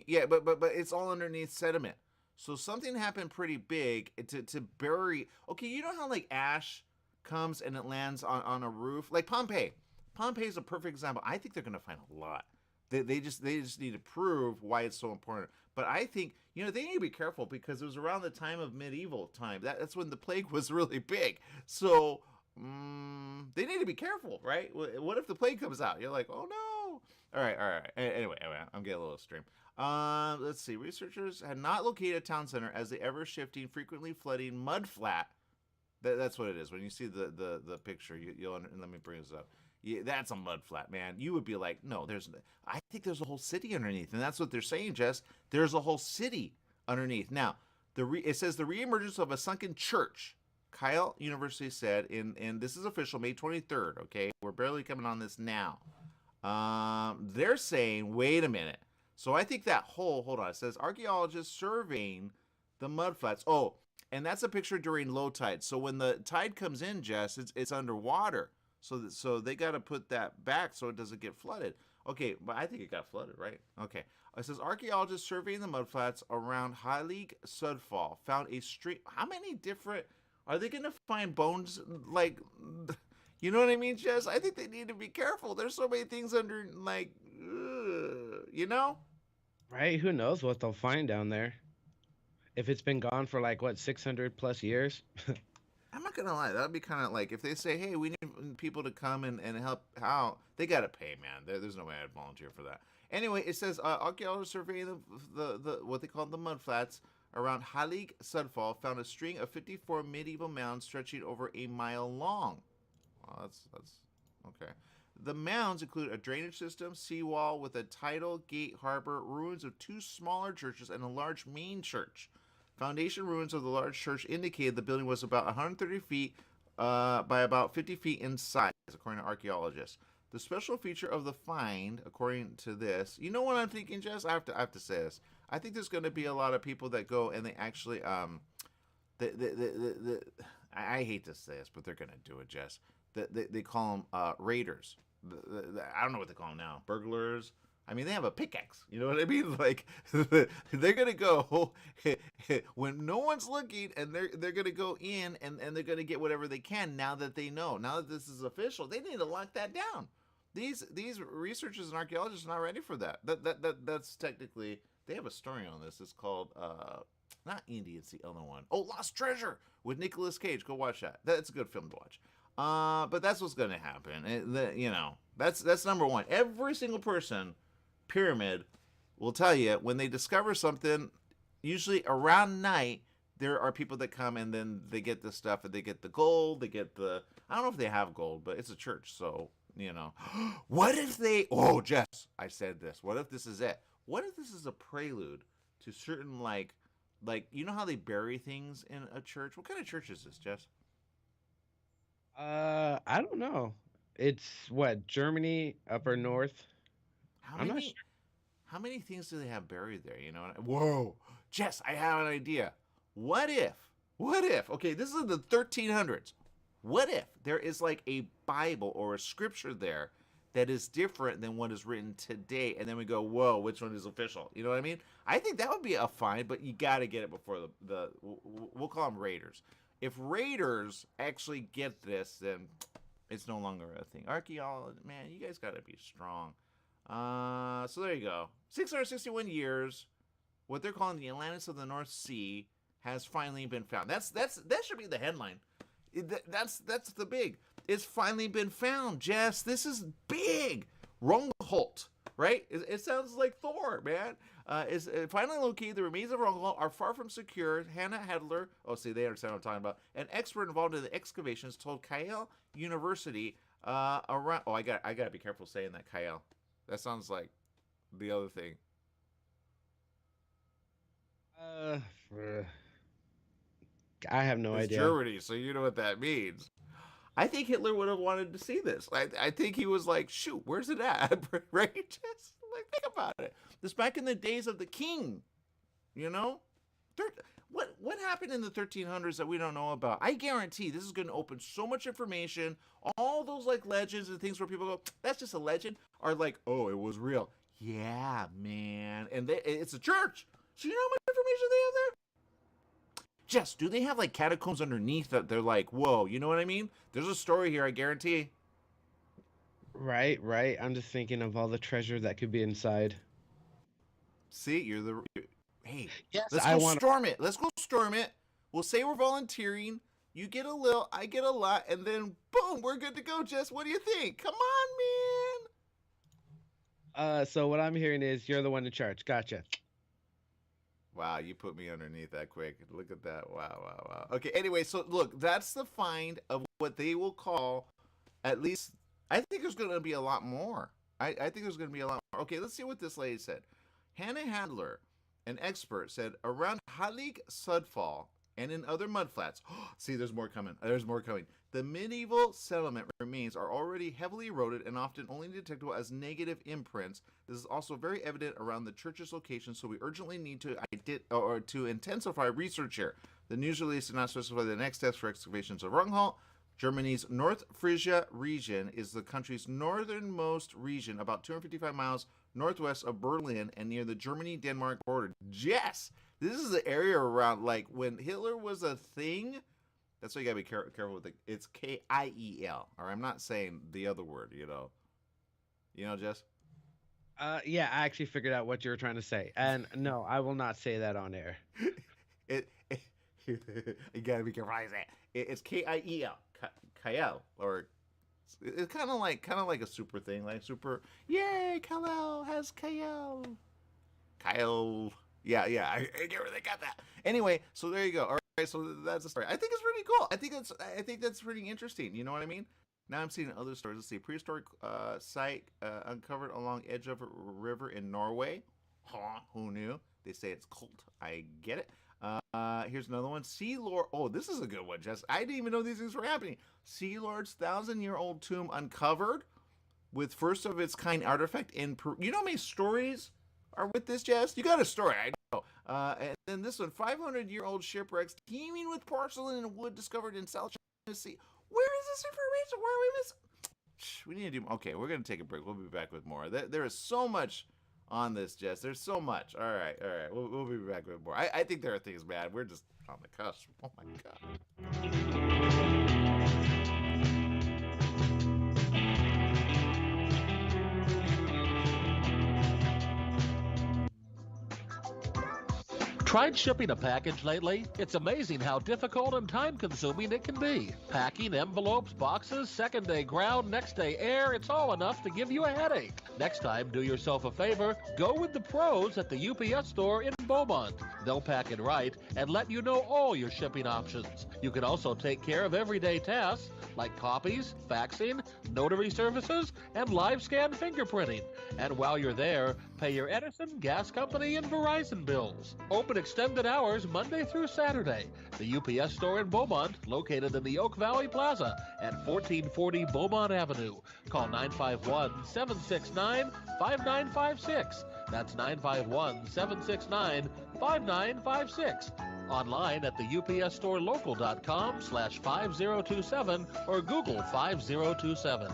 Yeah, but it's all underneath sediment. So something happened pretty big to bury. Okay, you know how like ash comes and it lands on a roof, like Pompeii. Pompeii is a perfect example. I think they're going to find a lot. They just need to prove why it's so important. But I think they need to be careful because it was around the time of medieval time. That's when the plague was really big. So they need to be careful, right? What if the plague comes out? You're like, oh no. All right. Anyway, I'm getting a little extreme. Let's see. Researchers had not located a town center as the ever-shifting, frequently flooding mud flat. That's what it is. When you see the picture, you'll let me bring this up. Yeah, that's a mud flat, man. You would be like, no, I think there's a whole city underneath, and that's what they're saying, Jess. There's a whole city underneath. Now, it says the reemergence of a sunken church. Kyle University said, and this is official, May 23rd. Okay, we're barely coming on this now. They're saying, wait a minute. So I think that hold on. It says archaeologists surveying the mud flats. Oh. And that's a picture during low tide. So when the tide comes in, Jess, it's underwater. So they got to put that back so it doesn't get flooded. Okay, but I think it got flooded, right? Okay. It says archaeologists surveying the mudflats around Heilig Sudfall found a stream. How many different are they going to find bones? Like, you know what I mean, Jess? I think they need to be careful. There's so many things under, like, Right? Who knows what they'll find down there? If it's been gone for 600 plus years. I'm not gonna lie, that'd be kind of like if they say, "Hey, we need people to come and help out." They gotta pay, man. There's no way I'd volunteer for that. Anyway, it says archaeologists surveying the what they call the mudflats around Heilig Sudfall found a string of 54 medieval mounds stretching over a mile long. Well, that's okay. The mounds include a drainage system, seawall with a tidal gate harbor, ruins of 2 smaller churches, and a large main church. Foundation ruins of the large church indicated the building was about 130 feet by about 50 feet in size, according to archaeologists. The special feature of the find, according to this, you know what I'm thinking, Jess? I have to say this. I think there's going to be a lot of people that go and they actually, I hate to say this, but they're going to do it, Jess. They call them raiders. I don't know what they call them now. Burglars. I mean, they have a pickaxe. You know what I mean? Like, they're going to go when no one's looking, and they're going to go in, and they're going to get whatever they can now that they know. Now that this is official, they need to lock that down. These researchers and archaeologists are not ready for that. That's technically, they have a story on this. It's called, not Indy, it's the other one. Oh, Lost Treasure with Nicolas Cage. Go watch that. That's a good film to watch. But that's what's going to happen. That's number one. Every single person, pyramid, will tell you when they discover something, usually around night, there are people that come and then they get the stuff and they get the gold, they get I don't know if they have gold, but it's a church, so, What if Jess, I said this. What if this is it? What if this is a prelude to certain, like, you know how they bury things in a church? What kind of church is this, Jess? I don't know. It's what, Germany, upper north? I'm not sure. How many things do they have buried there? Whoa, Jess, I have an idea. What if, okay, this is the 1300s. What if there is like a Bible or a scripture there that is different than what is written today? And then we go, whoa, which one is official? You know what I mean? I think that would be a find, but you got to get it before we'll call them raiders. If raiders actually get this, then it's no longer a thing. Archaeology, man, you guys got to be strong. So there you go. 661 years. what they're calling the Atlantis of the North Sea has finally been found. That should be the headline. That's the big. It's finally been found, Jess. This is big. Rungholt, right? It sounds like Thor, man. Is finally located. The remains of Rungholt are far from secure. Hannah Hadler, they understand what I'm talking about. An expert involved in the excavations told Kyle University around. Oh, I gotta be careful saying that, Kyle. That sounds like the other thing. I have no idea. It's Germany, so you know what that means. I think Hitler would have wanted to see this. I think he was like, shoot, where's it at? Right? Just like, think about it. This back in the days of the king, you know? What happened in the 1300s that we don't know about? I guarantee this is going to open so much information. All those like legends and things where people go, that's just a legend, are like, oh, it was real. Yeah, man. And it's a church. So you know how much information they have there? Jess, do they have like catacombs underneath that they're like, whoa, you know what I mean? There's a story here, I guarantee. Right. I'm just thinking of all the treasure that could be inside. See, hey, yes, let's go storm it. Let's go storm it. We'll say we're volunteering. You get a little, I get a lot, and then boom, we're good to go, Jess. What do you think? Come on, man. So what I'm hearing is you're the one in charge. Gotcha. Wow, you put me underneath that quick. Look at that. Wow. Okay, anyway, so look, that's the find of what they will call, at least, I think there's going to be a lot more. I think there's going to be a lot more. Okay, let's see what this lady said. Hannah Handler, an expert, said around Halig Sudfall and in other mudflats. See, there's more coming. The medieval settlement remains are already heavily eroded and often only detectable as negative imprints. This is also very evident around the church's location, so we urgently need to intensify research here. The news release did not specify the next steps for excavations of Rungholt. Germany's North Frisia region is the country's northernmost region, about 255 miles northwest of Berlin and near the Germany-Denmark border. Yes! This is the area around, like, when Hitler was a thing. That's why you gotta be careful with it. It's Kiel. Or I'm not saying the other word, you know. You know, Jess? Yeah, I actually figured out what you were trying to say. And no, I will not say that on air. You gotta be careful. It's Kiel. Kiel. Or it's kind of like a super thing. Like super, yay, Kyle has Kiel. Kyle. Yeah, I get where they got that. Anyway, so there you go. All right, so that's the story. I think it's pretty cool. I think that's pretty interesting. You know what I mean? Now I'm seeing other stories. Let's see. Prehistoric site uncovered along edge of a river in Norway. Huh, who knew? They say it's cult. I get it. Here's another one. Sea Lord. Oh, this is a good one, Jess. I didn't even know these things were happening. Sea Lord's 1,000-year-old tomb uncovered with first of its kind artifact in Peru. You know how many stories are with this, Jess? You got a story, I know. And then this one, 500-year-old shipwrecks teeming with porcelain and wood discovered in South China Sea. Where is this information? Where are we missing? We need to do. Okay, we're gonna take a break. We'll be back with more. There is so much on this, Jess. There's so much. All right. We'll be back with more. I think there are things bad. We're just on the cusp. Oh my god. Tried shipping a package lately? It's amazing how difficult and time-consuming it can be. Packing, envelopes, boxes, second-day ground, next-day air, it's all enough to give you a headache. Next time, do yourself a favor, go with the pros at the UPS store in Beaumont. They'll pack it right and let you know all your shipping options. You can also take care of everyday tasks like copies, faxing, notary services, and live scan fingerprinting. And while you're there, pay your Edison, gas company, and Verizon bills. Open extended hours Monday through Saturday. The UPS store in Beaumont, located in the Oak Valley Plaza at 1440 Beaumont Avenue. Call 951-769-5956. That's 951-769-5956. Online at the upsstorelocal.com/5027 or Google 5027.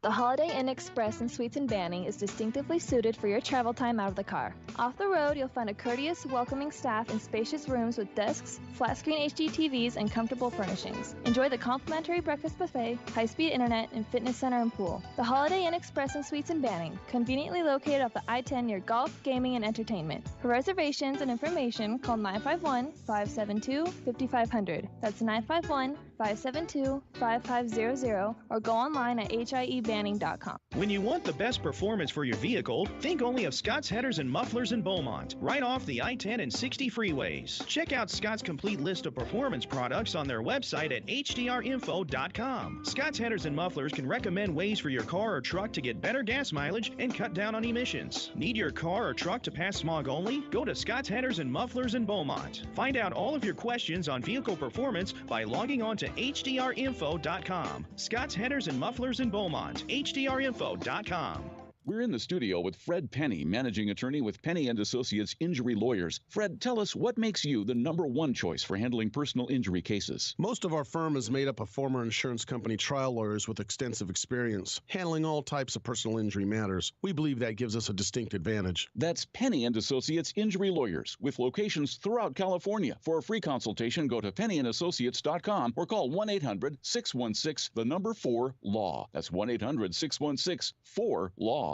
The Holiday Inn Express and Suites in Banning is distinctively suited for your travel time out of the car. Off the road, you'll find a courteous, welcoming staff in spacious rooms with desks, flat-screen HD TVs, and comfortable furnishings. Enjoy the complimentary breakfast buffet, high-speed internet, and fitness center and pool. The Holiday Inn Express and Suites in Banning, conveniently located off the I-10 near golf, gaming, and entertainment. For reservations and information, call 951-572-5500. That's 951-572-5500, or go online at hiebanning.com. When you want the best performance for your vehicle, think only of Scott's Headers and Mufflers in Beaumont, right off the I-10 and 60 freeways. Check out Scott's complete list of performance products on their website at hdrinfo.com. Scott's Headers and Mufflers can recommend ways for your car or truck to get better gas mileage and cut down on emissions. Need your car or truck to pass smog only? Go to Scott's Headers and Mufflers in Beaumont. Find out all of your questions on vehicle performance by logging on to hdrinfo.com. Scott's Headers and Mufflers in Beaumont, hdrinfo.com. We're in the studio with Fred Penny, managing attorney with Penny and Associates Injury Lawyers. Fred, tell us what makes you the number one choice for handling personal injury cases. Most of our firm is made up of former insurance company trial lawyers with extensive experience handling all types of personal injury matters. We believe that gives us a distinct advantage. That's Penny and Associates Injury Lawyers with locations throughout California. For a free consultation, go to pennyandassociates.com or call 1-800-616-4-LAW. That's 1-800-616-4-LAW.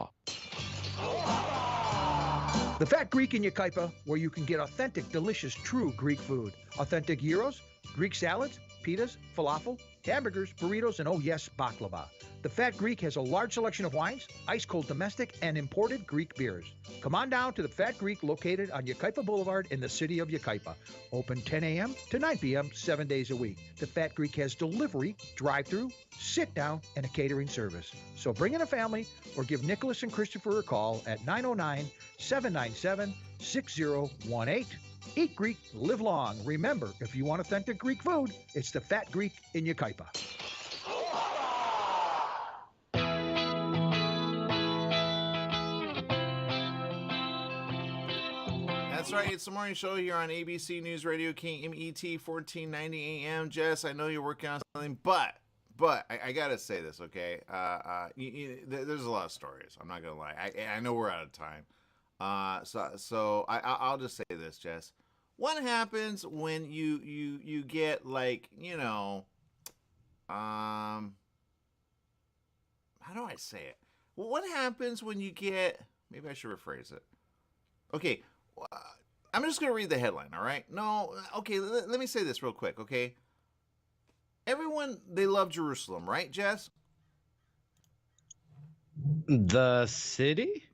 The Fat Greek in Yucaipa, where you can get authentic, delicious, true Greek food. Authentic gyros, Greek salads, pitas, falafel, hamburgers, burritos, and oh yes, baklava. The Fat Greek has a large selection of wines, ice-cold domestic, and imported Greek beers. Come on down to the Fat Greek located on Yucaipa Boulevard in the city of Yucaipa. Open 10 a.m. to 9 p.m. 7 days a week. The Fat Greek has delivery, drive-through, sit-down, and a catering service. So bring in a family or give Nicholas and Christopher a call at 909-797-6018. Eat Greek, live long. Remember, if you want authentic Greek food, it's the Fat Greek in Yucaipa. That's right. It's the morning show here on ABC News Radio, KMET 1490 AM. Jess, I know you're working on something, but I gotta say this, okay? There's a lot of stories. I'm not gonna lie. I know we're out of time. So I'll just say this, Jess. What happens when you get, like, you know, how do I say it? Well, what happens when you get, maybe I should rephrase it. Okay, I'm just going to read the headline, all right? No, okay, let me say this real quick, okay? Everyone, they love Jerusalem, right, Jess? The city?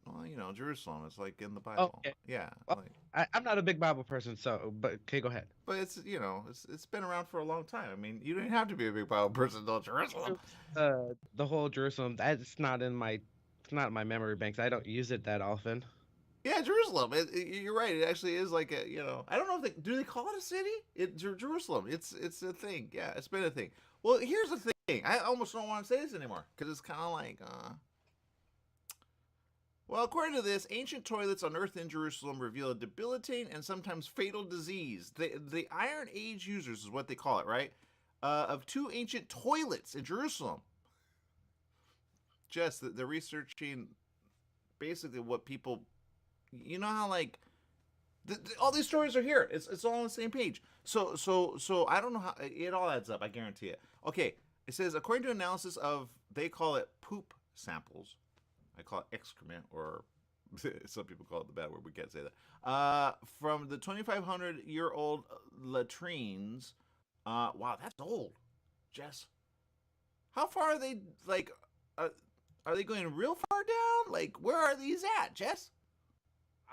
Well, you know, Jerusalem is like in the Bible. Okay. Yeah. Well, like, I'm not a big Bible person, so, but okay, go ahead. But it's, you know, it's been around for a long time. I mean, you don't have to be a big Bible person to know Jerusalem. The whole Jerusalem, it's not in my memory banks. I don't use it that often. Yeah, Jerusalem. You're right. It actually is like a, you know, I don't know if do they call it a city? Jerusalem. It's a thing. Yeah, it's been a thing. Well, here's the thing. I almost don't want to say this anymore because it's kind of like, well, according to this, ancient toilets unearthed in Jerusalem reveal a debilitating and sometimes fatal disease. The Iron Age users is what they call it, right? Of two ancient toilets in Jerusalem. Jess, they're researching basically what people, you know how, like, all these stories are here. It's all on the same page. So I don't know how it all adds up. I guarantee it. Okay, it says according to analysis of, they call it poop samples. I call it excrement, or some people call it the bad word. We can't say that. From the 2,500-year-old latrines. Wow, that's old, Jess. How far are they? Like, are they going real far down? Like, where are these at, Jess?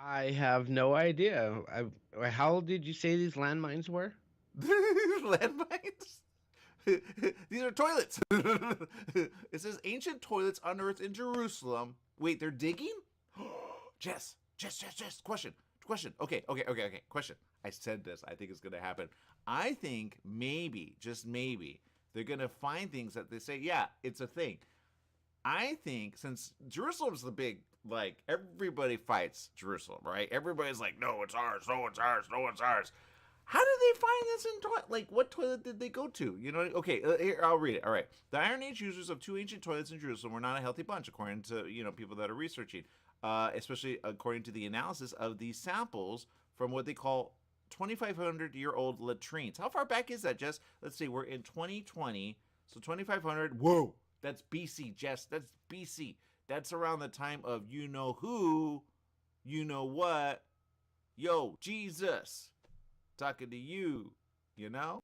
I have no idea. How old did you say these landmines were? Landmines? These are toilets. It says ancient toilets unearthed in Jerusalem. Wait, they're digging? Jess. Question. Okay. Question. I said this. I think it's going to happen. I think maybe, just maybe, they're going to find things that they say, yeah, it's a thing. I think since Jerusalem's the big, like, everybody fights Jerusalem, right? Everybody's like, no, it's ours. No, it's ours. No, it's ours. How did they find this in toilet? Like, what toilet did they go to? You know, okay, here, I'll read it. All right. The Iron Age users of two ancient toilets in Jerusalem were not a healthy bunch, according to, you know, people that are researching. especially according to the analysis of these samples from what they call 2,500-year-old latrines. How far back is that, Jess? Let's see, we're in 2020, so 2,500, whoa, that's BC, Jess, that's BC. That's around the time of you know who, you know what, yo, Jesus, talking to you, you know?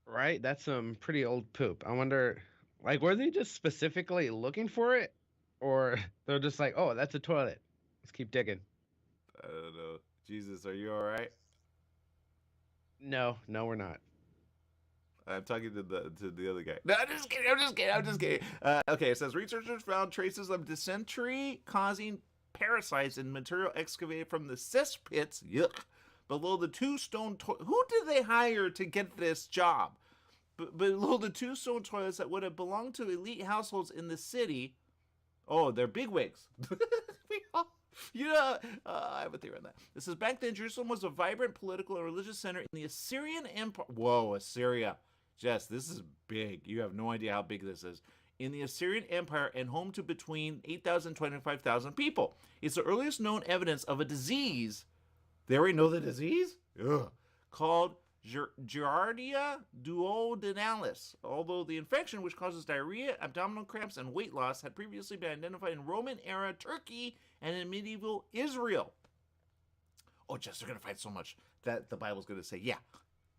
Right? That's some pretty old poop. I wonder, like, were they just specifically looking for it? Or they're just like, oh, that's a toilet. Let's keep digging. I don't know. Jesus, are you all right? No, we're not. I'm talking to the other guy. No, I'm just kidding. Okay, it says researchers found traces of dysentery causing parasites in material excavated from the cesspits. Yuck. Below the two stone toilets. Who did they hire to get this job? Below the two stone toilets that would have belonged to elite households in the city. Oh, they're bigwigs. I have a theory on that. This is back then, Jerusalem was a vibrant political and religious center in the Assyrian Empire. Whoa, Assyria. Jess, this is big. You have no idea how big this is. In the Assyrian Empire and home to between 8,000 and 25,000 people. It's the earliest known evidence of a disease. They already know the disease? Ugh. Called Giardia duodenalis, although the infection, which causes diarrhea, abdominal cramps, and weight loss, had previously been identified in Roman-era Turkey and in medieval Israel. Oh, Jess, they're going to find so much that the Bible's going to say, yeah,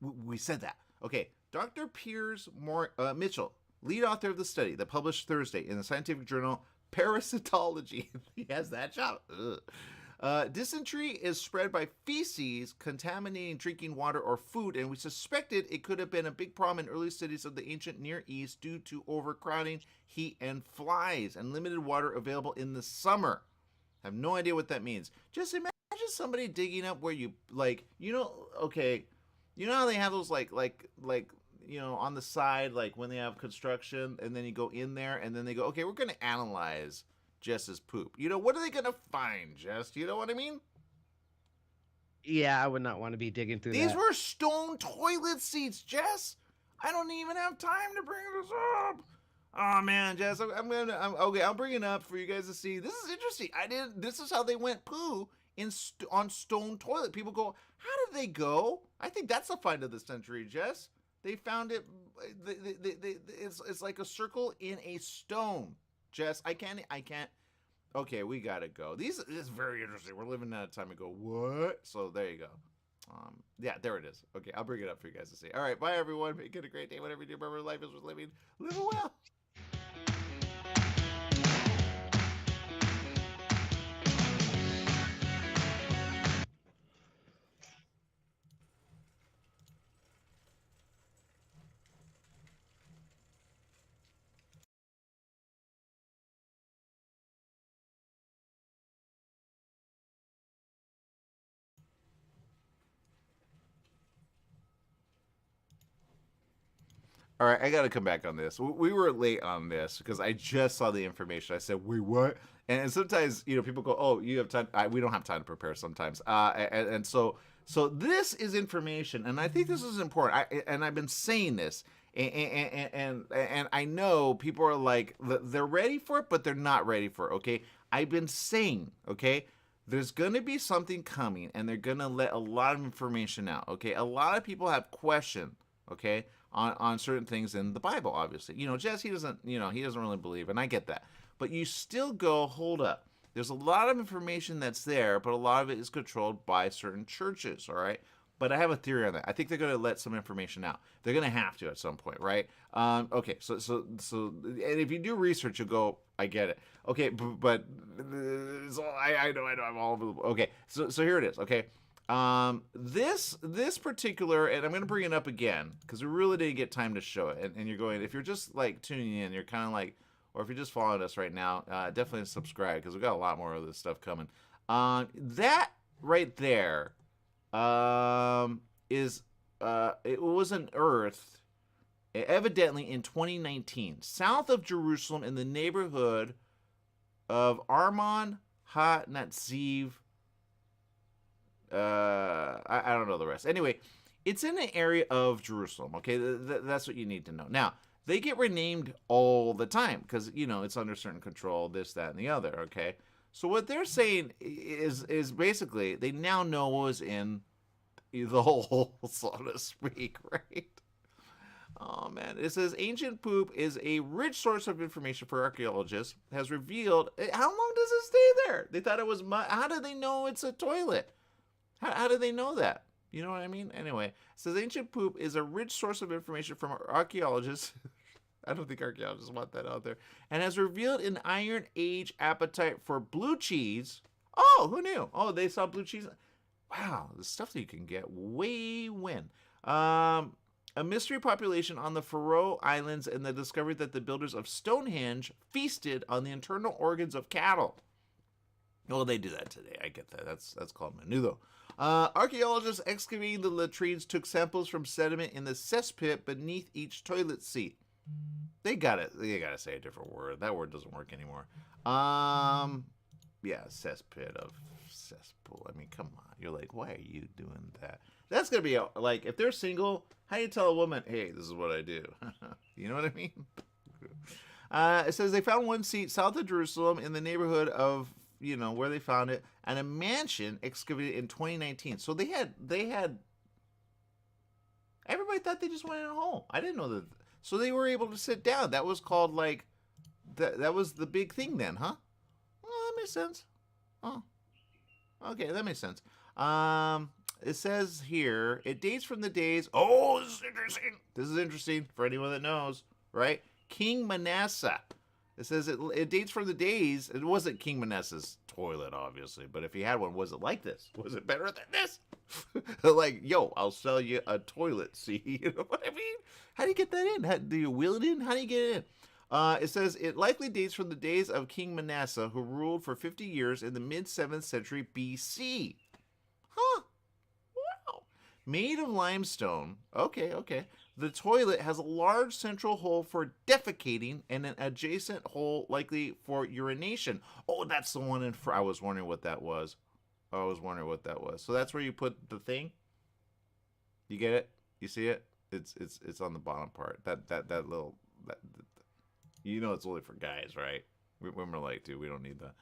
we said that. Okay, Dr. Piers Mitchell, lead author of the study that published Thursday in the scientific journal Parasitology. He has that job. Ugh. Dysentery is spread by feces contaminating drinking water or food, and we suspected it could have been a big problem in early cities of the ancient Near East due to overcrowding, heat, and flies, and limited water available in the summer. I have no idea what that means. Just imagine somebody digging up where you, like, okay, you know how they have those, like, on the side, like, when they have construction, and then you go in there, and then they go, okay, we're going to analyze Jess's poop. What are they going to find, Jess? You know what I mean? Yeah, I would not want to be digging through These were stone toilet seats, Jess. I don't even have time to bring this up. Oh man, Jess, I'll bring it up for you guys to see. This is interesting. This is how they went poo on stone toilet. People go, how did they go? I think that's the find of the century, Jess. They found it. It's like a circle in a stone. Jess, I can't. Okay, we gotta go. This is very interesting. We're living at a time ago. What? So there you go. Yeah, there it is. Okay, I'll bring it up for you guys to see. All right, bye everyone. Make it a great day. Whatever you do, remember life is worth living. Live it well. All right, I got to come back on this. We were late on this because I just saw the information. I said, wait, what? And sometimes, people go, oh, you have time. We don't have time to prepare sometimes. And so this is information, and I think this is important. I've been saying this, and I know people are like, they're ready for it, but they're not ready for it, okay? I've been saying, okay, there's going to be something coming, and they're going to let a lot of information out, okay? A lot of people have questions, okay, on certain things in the Bible, obviously. Jess, he doesn't really believe, and I get that. But you still go, hold up. There's a lot of information that's there, but a lot of it is controlled by certain churches, all right? But I have a theory on that. I think they're going to let some information out. They're going to have to at some point, right? Okay, so and if you do research, you'll go, I get it. Okay, but I know, I'm all over the... Okay, so here it is, okay? This particular, and I'm going to bring it up again because we really didn't get time to show it. And you're going, if you're just like tuning in, you're kind of like, or if you're just following us right now, definitely subscribe because we got a lot more of this stuff coming. That right there, is, it was an earth, evidently in 2019, south of Jerusalem in the neighborhood of Armon HaNetziv. I don't know the rest. Anyway, it's in an area of Jerusalem, okay? That's what you need to know. Now, they get renamed all the time because, it's under certain control, this, that, and the other, okay? So what they're saying is basically they now know what was in the hole, so to speak, right? Oh, man. It says ancient poop is a rich source of information for archaeologists, has revealed... How long does it stay there? They thought it was mud. How do they know it's a toilet? How do they know that? You know what I mean? Anyway, it says ancient poop is a rich source of information from archaeologists. I don't think archaeologists want that out there. And has revealed an Iron Age appetite for blue cheese. Oh, who knew? Oh, they saw blue cheese. Wow, the stuff that you can get way when. A mystery population on the Faroe Islands and the discovery that the builders of Stonehenge feasted on the internal organs of cattle. Well, they do that today. I get that. That's called menudo. Archaeologists excavating the latrines took samples from sediment in the cesspit beneath each toilet seat. They gotta say a different word. That word doesn't work anymore. Yeah, cesspit of cesspool. I mean, come on. You're like, why are you doing that? That's gonna be like, if they're single, how do you tell a woman, hey, this is what I do? You know what I mean? It says they found one seat south of Jerusalem in the neighborhood of, where they found it, and a mansion excavated in 2019. So they had, everybody thought they just went in a hole. I didn't know that. So they were able to sit down. That was called like, that was the big thing then, huh? Well, that makes sense. Oh, okay, that makes sense. It says here, it dates from the days... Oh, this is interesting. This is interesting for anyone that knows, right? King Manasseh. It says it dates from the days... It wasn't King Manasseh's toilet, obviously, but if he had one, was it like this? Was it better than this? Like, yo, I'll sell you a toilet, see? You know what I mean? How do you get that in? Do you wheel it in? How do you get it in? It says it likely dates from the days of King Manasseh, who ruled for 50 years in the mid-7th century BC. Huh. Wow. Made of limestone. Okay. The toilet has a large central hole for defecating and an adjacent hole likely for urination. Oh, that's the one I was wondering what that was. So that's where you put the thing? You get it? You see it? It's on the bottom part. That little... it's only for guys, right? Women are like, dude, we don't need that.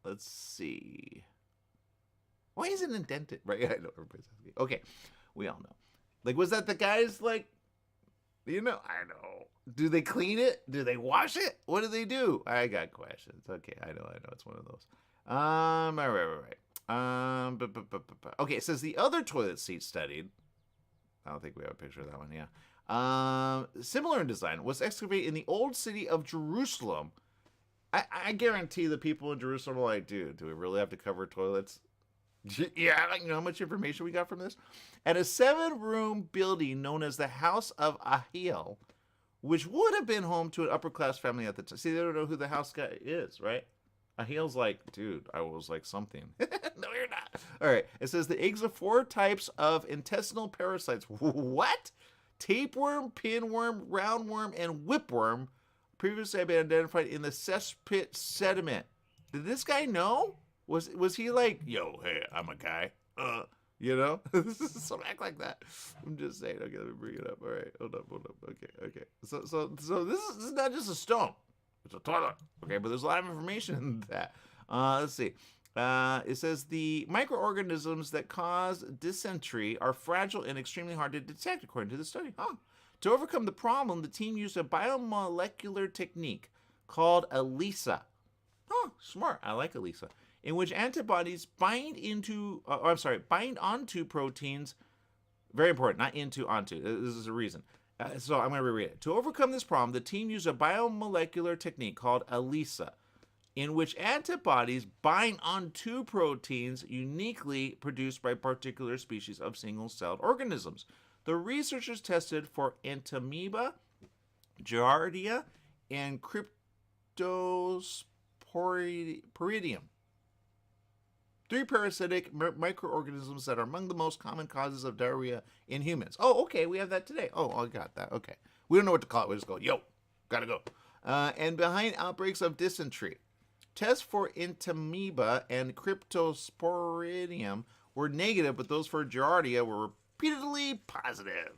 Let's see. Why is it indented? Right? I know everybody's asking. Okay, we all know. Like, was that the guys, like, I know. Do they clean it? Do they wash it? What do they do? I got questions. Okay, I know. It's one of those. All right. Okay, it says the other toilet seat studied. I don't think we have a picture of that one, yeah. Similar in design, was excavated in the old city of Jerusalem. I guarantee the people in Jerusalem are like, dude, do we really have to cover toilets? Yeah, you know how much information we got from this? At a 7-room building known as the House of Ahiel, which would have been home to an upper-class family at the time. See, they don't know who the house guy is, right? Ahiel's like, dude, I was like something. No, you're not. All right. It says the eggs of 4 types of intestinal parasites. What? Tapeworm, pinworm, roundworm, and whipworm previously had been identified in the cesspit sediment. Did this guy know? Was he like, yo, hey, I'm a guy? So act like that. I'm just saying. Okay, let me bring it up. All right, hold up. Okay. So this is not just a stone. It's a toilet. Okay, but there's a lot of information in that. Let's see. It says the microorganisms that cause dysentery are fragile and extremely hard to detect, according to the study. To overcome the problem, the team used a biomolecular technique called ELISA. Smart. I like ELISA. In which antibodies bind onto proteins. Very important, not into, onto. This is a reason. So I'm going to reread it. To overcome this problem, the team used a biomolecular technique called ELISA, in which antibodies bind onto proteins uniquely produced by particular species of single-celled organisms. The researchers tested for Entamoeba, Giardia, and Cryptosporidium. 3 parasitic microorganisms that are among the most common causes of diarrhea in humans. Oh, okay, we have that today. Oh, I got that. Okay. We don't know what to call it. We just go, yo, gotta go. And behind outbreaks of dysentery. Tests for Entamoeba and Cryptosporidium were negative, but those for Giardia were repeatedly positive.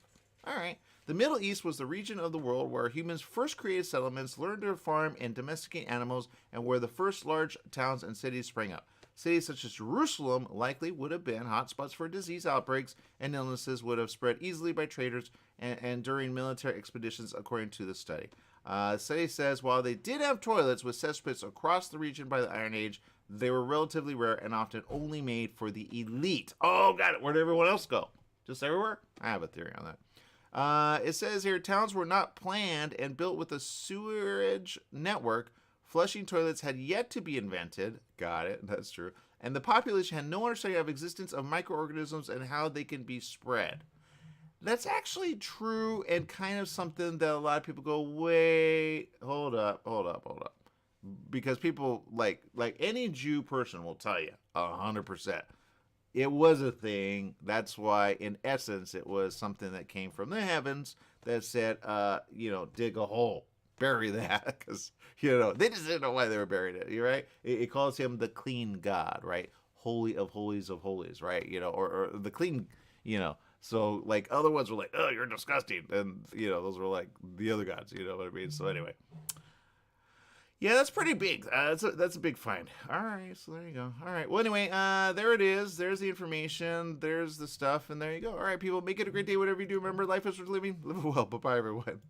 All right. The Middle East was the region of the world where humans first created settlements, learned to farm and domesticate animals, and where the first large towns and cities sprang up. Cities such as Jerusalem likely would have been hotspots for disease outbreaks, and illnesses would have spread easily by traders and during military expeditions, according to the study. The study says while they did have toilets with cesspits across the region by the Iron Age, they were relatively rare and often only made for the elite. Oh, got it. Where'd everyone else go? Just everywhere? I have a theory on that. It says here, towns were not planned and built with a sewerage network. Flushing toilets had yet to be invented. Got it. That's true. And the population had no understanding of existence of microorganisms and how they can be spread. That's actually true and kind of something that a lot of people go, wait, hold up. Because people, like any Jew person will tell you, 100%. It was a thing. That's why, in essence, it was something that came from the heavens that said, dig a hole, bury that, because, they just didn't know why they were burying it, right? It calls him the clean God, right? Holy of holies of holies, right? Or the clean, So, like, other ones were like, oh, you're disgusting. And, those were like the other gods, you know what I mean? So, anyway. Yeah, that's pretty big. That's a big find. All right, so there you go. All right. Well, anyway, there it is. There's the information. There's the stuff, and there you go. All right, people, make it a great day, whatever you do. Remember, life is worth living. Live well. Bye-bye, everyone.